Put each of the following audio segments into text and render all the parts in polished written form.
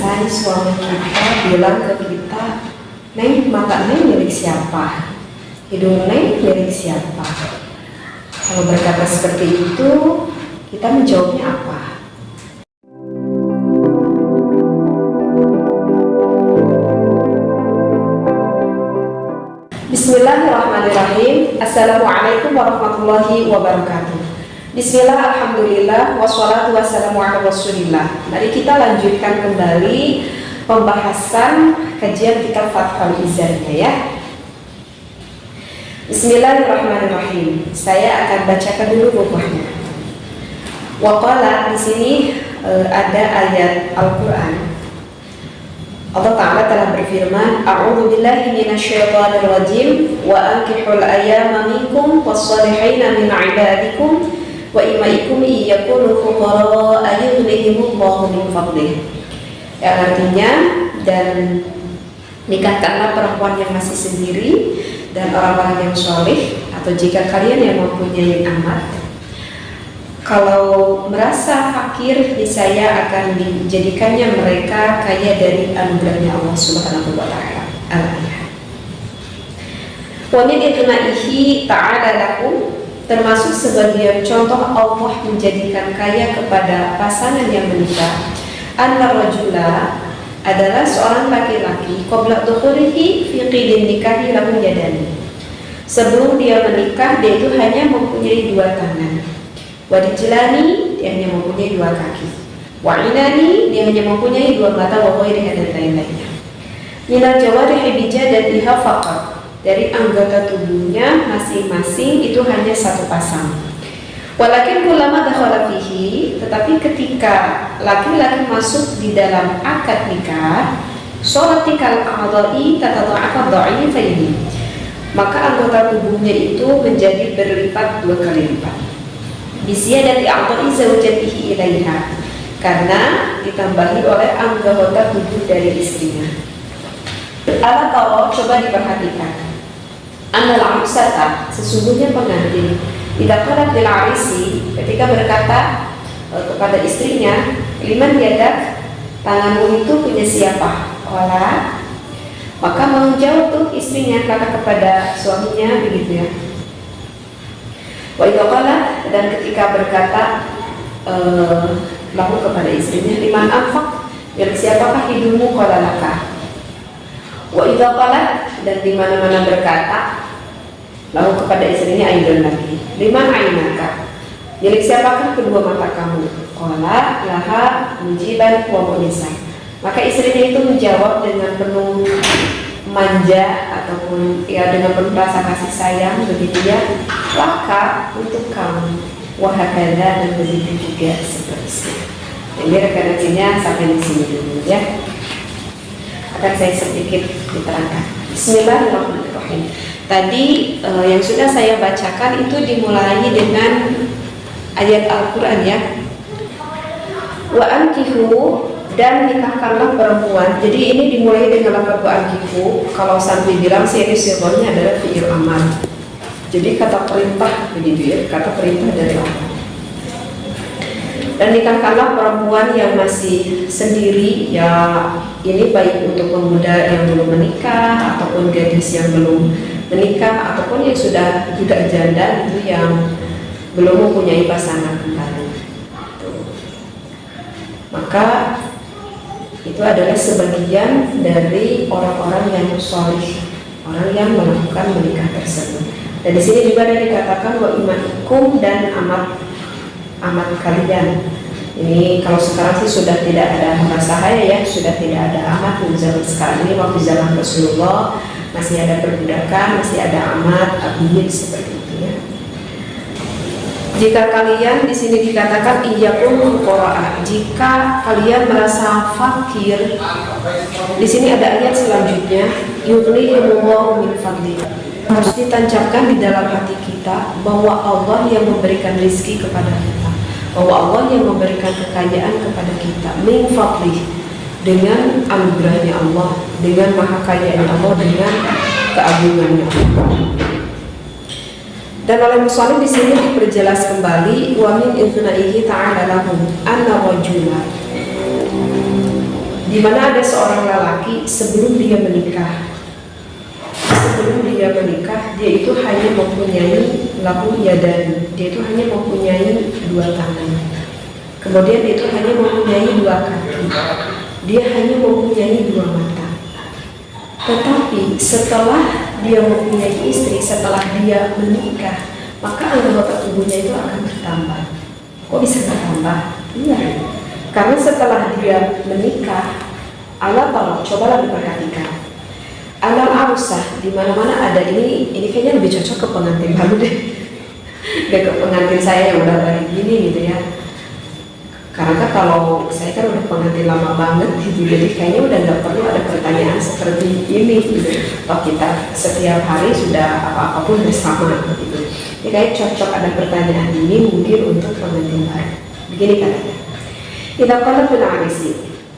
selesai suami kita bilang ke kita, "Neng, mata Neng milik siapa? Hidung Neng milik siapa?" Kalau berkata seperti itu, kita menjawabnya apa? Bismillahirrahmanirrahim. Assalamualaikum warahmatullahi wabarakatuh. Bismillah, alhamdulillah, wassalatu wassalamu ala rasulillah. Mari kita lanjutkan kembali pembahasan kajian kitab Fathul Izariyah ya. Bismillahirrahmanirrahim. Saya akan bacakan dulu bukunya. Waqala, di sini ada ayat Al-Quran. Allah Ta'ala telah berfirman, A'udhu billahi minasyaitanir rajim, wa ankihul ayyama minkum wassalihina min ibadikum wa imaikum iyakunu fuqara'a yughnihimullahu min fadlih. Yang artinya, dan nikahkanlah perempuan yang masih sendiri dan orang-orang yang soleh, atau jika kalian yang mempunyai amat, kalau merasa fakir, niscaya akan dijadikannya mereka kaya dari anugerahnya Allah Subhanahu wa Ta'ala. Al-Ayat. Wa min ithnaihi ta'ala lakum, termasuk sebagian contoh Allah menjadikan kaya kepada pasangan yang menikah. Anna rajula, adalah seorang laki-laki qabla dukhulihi fi qidin nikahi lahu yadani. Sebelum dia menikah, dia itu hanya mempunyai dua tangan. Wadijlani, dia hanya mempunyai dua kaki. Wa'inani, dia hanya mempunyai dua mata. Wa ghairiha, dan lain-lainnya. Minal jawarihi bijadatiha faqat, dari anggota tubuhnya masing-masing itu hanya satu pasang. Walakin kullama dakhala fihi, tetapi ketika laki-laki masuk di dalam akad nikah, sholatikal a'dha'i tatadha'afa dha'ifaini, maka anggota tubuhnya itu menjadi berlipat dua kali lipat. Bisyadati a'dha'i zawjatihi ilaiha, karena ditambahi oleh anggota tubuh dari istrinya. Ala tara, coba diperhatikan. Annal amsata, sesungguhnya pengantin, idza qalat lil arisi, ketika berkata kepada istrinya, liman yadak, tanganmu itu punya siapa? Qala, maka menjawab tuh istrinya, kata kepada suaminya begitu ya. Wa idza qalat, dan ketika berkata lahu kepada istrinya, liman anfaq, milik siapakah hidungmu? Qala laka. Wa idza qalat, dan di mana-mana berkata lalu kepada istrinya, aidon lagi, liman ainaka, milik siapakah kedua mata kamu? Qala laha mujiban wa mu'nisan, maka istrinya itu menjawab dengan penuh manja ataupun ya dengan penuh rasa kasih sayang begitu ya, laka, untuk kamu, wahakala, dan begitu juga seterusnya. Jadi referensinya sampai di sini dulu ya. Akan saya sedikit diterangkan. Bismillahirrahmanirrahim. Tadi yang sudah saya bacakan itu dimulai dengan ayat Al-Quran ya. Wa ankihu, dan nikahkanlah perempuan. Jadi ini dimulai dengan lafaz wa ankihu. Kalau sampai bilang sirih-sirihnya adalah fi'il amar. Jadi kata perintah begitu ya, kata perintah dari Allah. Dan nikahkanlah perempuan yang masih sendiri ya, ini baik untuk pemuda yang belum menikah ataupun gadis yang belum menikah ataupun yang sudah janda itu yang belum mempunyai pasangan kembali. Maka itu adalah sebagian dari orang-orang yang soleh, orang yang melakukan menikah tersebut. Dan di sini juga ada dikatakan wa imaikum, dan amat kalian. Ini kalau sekarang sih sudah tidak ada sahaya ya, sudah tidak ada amat. Zaman sekarang ini, waktu zaman Rasulullah masih ada perbudakan, masih ada amat, abid, seperti itu ya. Jika kalian, di sini dikatakan iyyakum fuqara, jika kalian merasa fakir. Di sini ada ayat selanjutnya, yughnihimullahu min fadlih. Harus ditancapkan di dalam hati kita bahwa Allah yang memberikan rezeki kepada kita, bahwa Allah yang memberikan kekayaan kepada kita, min fadlih, dengan anugerahnya Allah, dengan maha kayanya Allah, dengan keagungannya Allah. Dan oleh musannif di sini diperjelas kembali wa min ithnaihi ta'ala lahum anna rajula, di mana ada seorang lelaki sebelum dia menikah, dia itu hanya mempunyai lahu yadan, dia itu hanya mempunyai dua tangan. Kemudian dia itu hanya mempunyai dua kaki, dia hanya mempunyai dua mata. Tetapi setelah dia mempunyai istri, setelah dia menikah, maka anggota tubuhnya itu akan bertambah. Kok bisa bertambah? Iya, karena setelah dia menikah, Allah tolong, cobalah diperhatikan. Alam Ausah di mana-mana ada ini kayaknya lebih cocok ke pengantin baru deh. Gak ke pengantin saya yang udah balik gini gitu ya. Karena kan kalau saya kan udah pengantin lama banget gitu, jadi kayaknya udah nggak perlu ada pertanyaan seperti ini gitu. Toh kita setiap hari sudah apa-apapun bersama gitu. Jadi kayak cocok ada pertanyaan ini mungkin untuk pengantin baru. Begini katanya. Kita kalau pernah sih,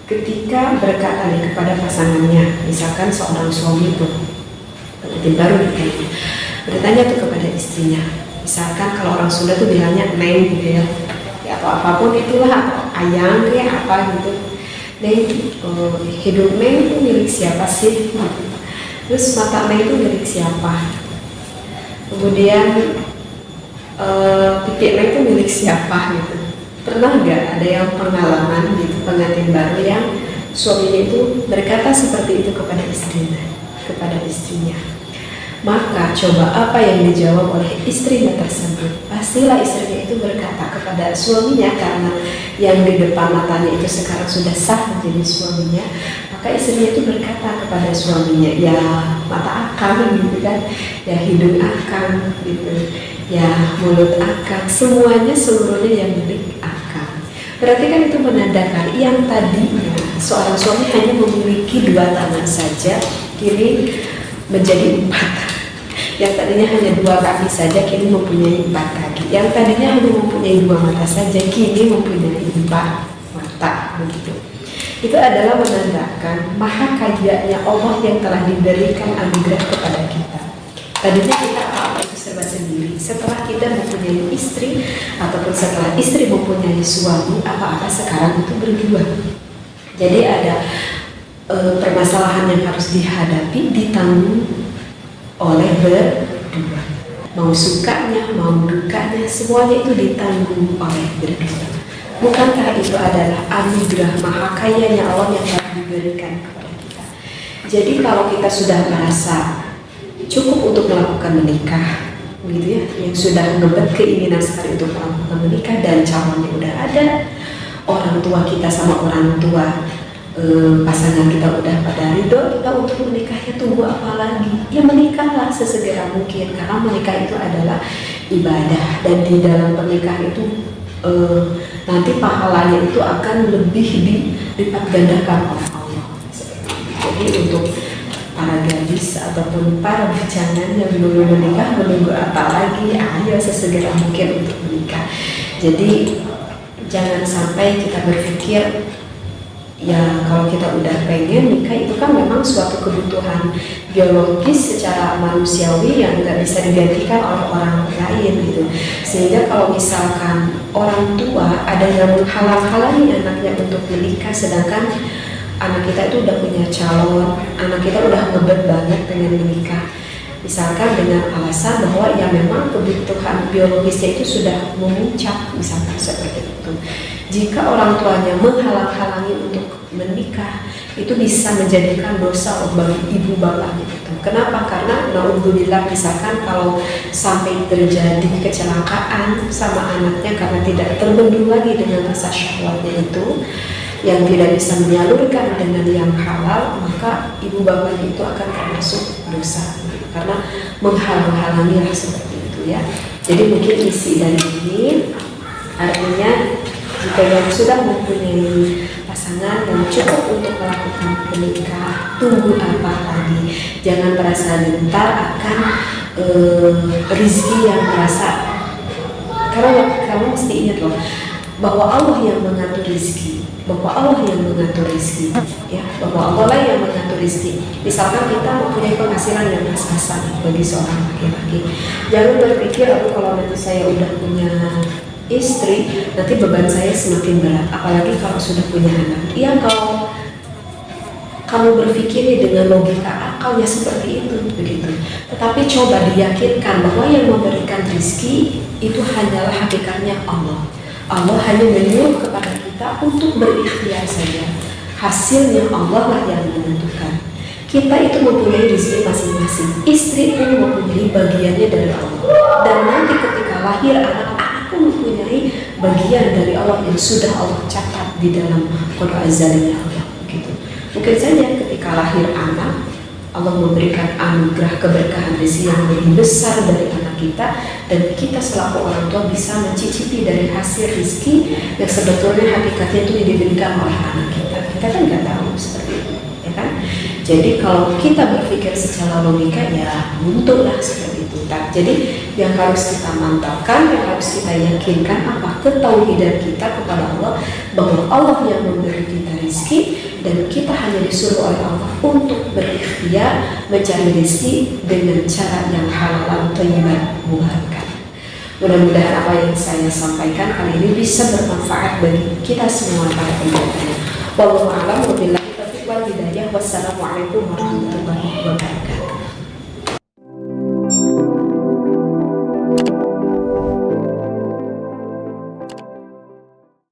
ketika berkata kepada pasangannya, misalkan seorang suami itu pengantin baru nikah, bertanya tuh kepada istrinya, misalkan kalau orang Sunda tuh bilangnya neng gitu ya, atau apapun itulah, atau ayang ya apa gitu, neng hidung neng itu milik siapa sih? Terus mata neng itu milik siapa? Kemudian pipi neng itu milik siapa gitu? Pernah nggak ada yang pengalaman gitu pengantin baru yang suaminya itu berkata seperti itu kepada istrinya? Maka coba apa yang dijawab oleh istrinya tersebut? Pastilah istrinya itu berkata kepada suaminya, karena yang di depan matanya itu sekarang sudah sah menjadi suaminya. Maka istrinya itu berkata kepada suaminya, ya mata akang gitu kan, ya hidung akang gitu, ya mulut akang, semuanya seluruhnya yang milik akang. Berarti kan itu menandakan yang tadinya seorang suami hanya memiliki dua tangan saja, kini menjadi empat. Yang tadinya hanya dua kaki saja, kini mempunyai empat kaki. Yang tadinya hanya mempunyai dua mata saja, kini mempunyai empat mata. Begitu. Itu adalah menandakan maha kayanya Allah yang telah diberikan anugerah kepada kita. Tadinya kita apa itu serba sendiri. Setelah kita mempunyai istri, ataupun setelah istri mempunyai suami, apa-apa sekarang itu berdua. Jadi ada permasalahan yang harus dihadapi, ditanggung oleh berdua. Mau sukanya, mau dukanya, semuanya itu ditanggung oleh berdua. Bukankah itu adalah anugerah maha kayanya Allah yang telah diberikan kepada kita? Jadi kalau kita sudah merasa cukup untuk melakukan menikah, begitu ya, yang sudah ngebet keinginan sekali untuk melakukan menikah dan calonnya udah ada, orang tua kita sama orang tua pasangan kita udah pada ridho kita untuk menikahnya, tunggu apa lagi? Ya menikahlah sesegera mungkin, karena menikah itu adalah ibadah, dan di dalam pernikahan itu nanti pahalanya itu akan lebih dilipat gandakan oleh Allah. Jadi untuk para gadis ataupun para bujangan yang belum menikah, menunggu apa lagi? Ayo sesegera mungkin untuk menikah. Jadi jangan sampai kita berpikir ya kalau kita udah pengen nikah itu kan memang suatu kebutuhan biologis secara manusiawi yang nggak bisa digantikan oleh orang lain gitu. Sehingga kalau misalkan orang tua ada yang menghalang-halangi anaknya untuk menikah, sedangkan anak kita itu udah punya calon, anak kita udah ngebet banget pengen menikah, misalkan dengan alasan bahwa ya memang kebutuhan biologisnya itu sudah memuncak, misalkan seperti itu. Jika orang tuanya menghalang-halangi untuk menikah, itu bisa menjadikan dosa bagi ibu bapaknya itu. Kenapa? Karena naudzubillah, misalkan kalau sampai terjadi kecelakaan sama anaknya karena tidak terbendung lagi dengan rasa syahwatnya itu, yang tidak bisa menyalurkan dengan yang halal, maka ibu bapaknya itu akan termasuk dosa karena menghalang-halangi seperti itu ya. Jadi mungkin isi dari ini artinya, jika yang sudah mempunyai pasangan yang cukup untuk melakukan menikah, tunggu apa lagi? Jangan merasa gentar akan rezeki yang merasa, karena kamu mesti ingat loh bahwa Allah yang mengatur rezeki, bahwa Allah yang mengatur rezeki, ya, bahwa Allah lah yang mengatur rezeki. Misalkan kita mempunyai penghasilan yang pas-pasan bagi seorang laki-laki, jangan berpikir kalau nanti saya udah punya istri, nanti beban saya semakin berat, apalagi kalau sudah punya anak. Iya, kalau kamu berpikirnya dengan logika akalnya seperti itu, begitu. Tetapi coba diyakinkan bahwa yang memberikan rezeki itu hanyalah hakikatnya Allah. Allah hanya menyuruh kepada kita untuk berikhtiar saja. Hasilnya Allah lah yang menentukan. Kita itu mempunyai rezeki masing-masing. Istri pun mempunyai bagiannya dari Allah. Dan nanti ketika lahir anak-anak pun mempunyai bagian dari Allah yang sudah Allah catat di dalam Qur'an azalinya Allah. Begitu. Mungkin saja ketika lahir anak, Allah memberikan anugerah keberkahan rezeki yang lebih besar dari anak kita, dan kita selaku orang tua bisa mencicipi dari hasil rezeki yang sebetulnya hakikatnya itu diberikan oleh anak kita. Kita kan nggak tahu seperti itu, ya kan? Jadi kalau kita berpikir secara logika, ya buntutlah seperti itu. Jadi yang harus kita mantapkan, yang harus kita yakinkan apa ketauhidan kita kepada Allah, bahwa Allah yang memberi kita rezeki dan kita hanya disuruh oleh Allah untuk berikhtiar mencari rezeki dengan cara yang halal, thayyiban, mubarakah. Mudah-mudahan apa yang saya sampaikan kali ini bisa bermanfaat bagi kita semua para pendengarnya. Wallahu a'lam, wabillahi taufiq wal hidayah. Wassalamualaikum warahmatullahi wabarakatuh.